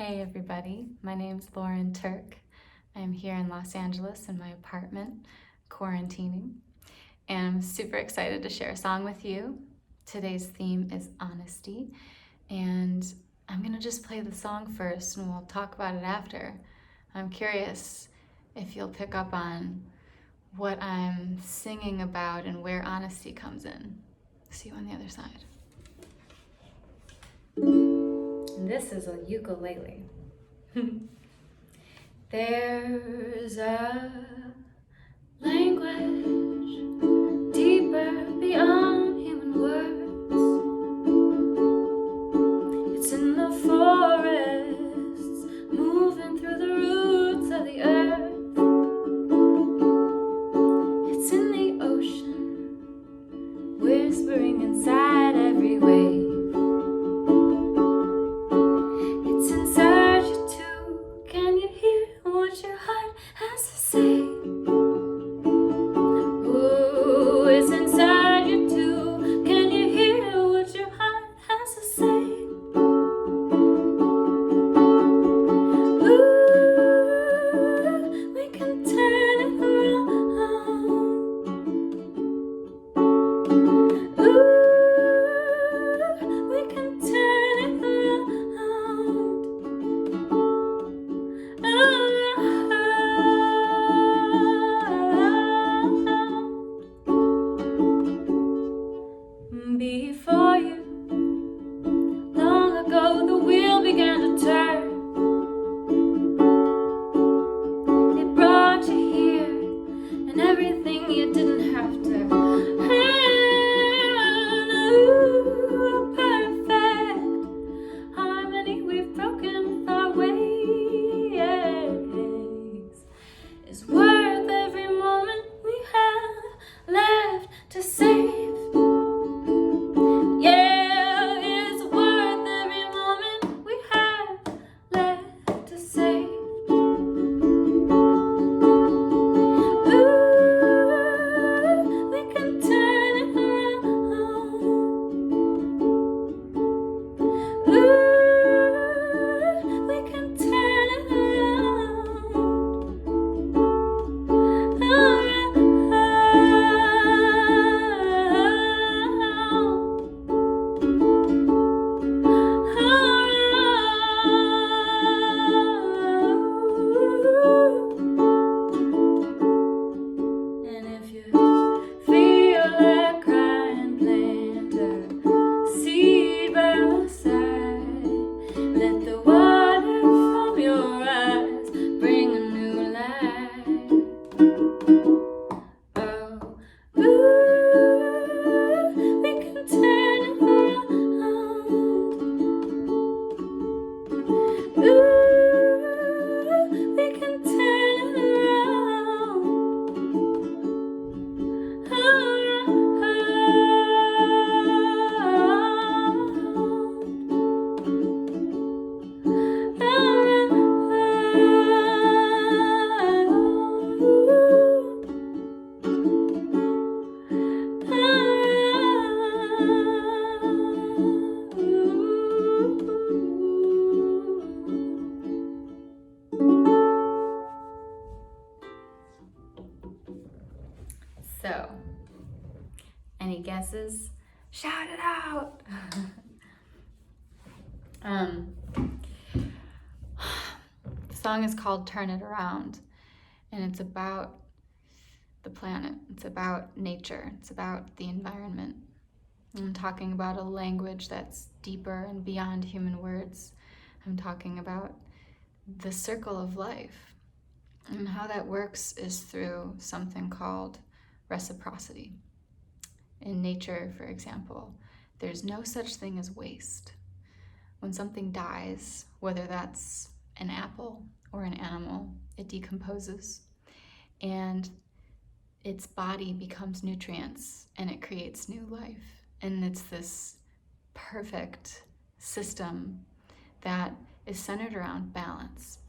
Hey everybody, my name's Turk. I'm here in Los Angeles in my apartment, quarantining, and I'm super excited to share a song with you. Today's theme is honesty, and I'm gonna just play the song first and we'll talk about it after. I'm curious if you'll pick up on what I'm singing about and where honesty comes in. See you on the other side. And this is a ukulele. There's a language deeper beyond human words. It's in the forests, moving through the roots of the earth. It's in the ocean, whispering inside every wave. It's inside you too. Can you hear what your heart has to say? Ooh, it's inside you too. Can you hear what your heart has to say? Ooh, we can turn it around. Ooh, we can turn it around. Before you, long ago, the wheel began to turn. It brought you here, and everything you didn't have to earn. Ooh, perfect harmony we've broken with our ways is worth every moment we have left to save. Yeah, it's worth every moment we have left to save. Ooh, we can turn it around. Ooh, we can turn it And if you feel like crying, plant a seed by the side. Let the water from your eyes bring a new light. Oh, ooh, we can turn it around. Ooh, we can turn it around. So, any guesses? Shout it out! The song is called Turn It Around, and it's about the planet. It's about nature. It's about the environment. I'm talking about a language that's deeper and beyond human words. I'm talking about the circle of life. And how that works is through something called reciprocity. In nature, for example, there's no such thing as waste. When something dies, whether that's an apple or an animal, it decomposes and its body becomes nutrients and it creates new life. And it's this perfect system that is centered around balance.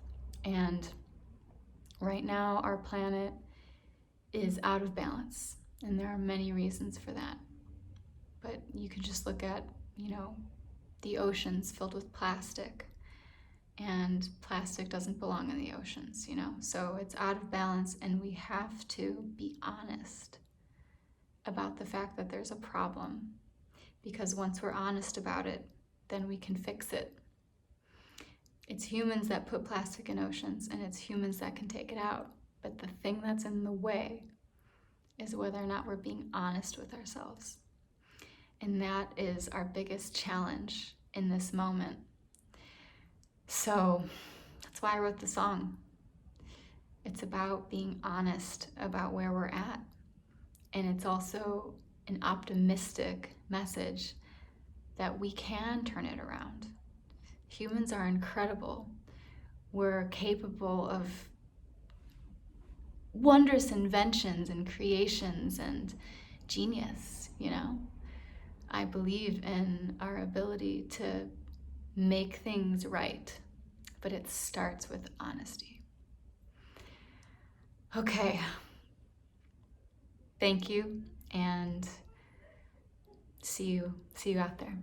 And right now, our planet is out of balance, and there are many reasons for that. But you can just look at, the oceans filled with plastic and plastic doesn't belong in the oceans, you know? So it's out of balance, and we have to be honest about the fact that there's a problem, because once we're honest about it, then we can fix it. It's humans that put plastic in oceans, and it's humans that can take it out. But the thing that's in the way is whether or not we're being honest with ourselves. And that is our biggest challenge in this moment. So that's why I wrote the song. It's about being honest about where we're at. And it's also an optimistic message that we can turn it around. Humans are incredible. We're capable of wondrous inventions and creations and genius, you know? I believe in our ability to make things right, but it starts with honesty. Okay. Thank you, and see you out there.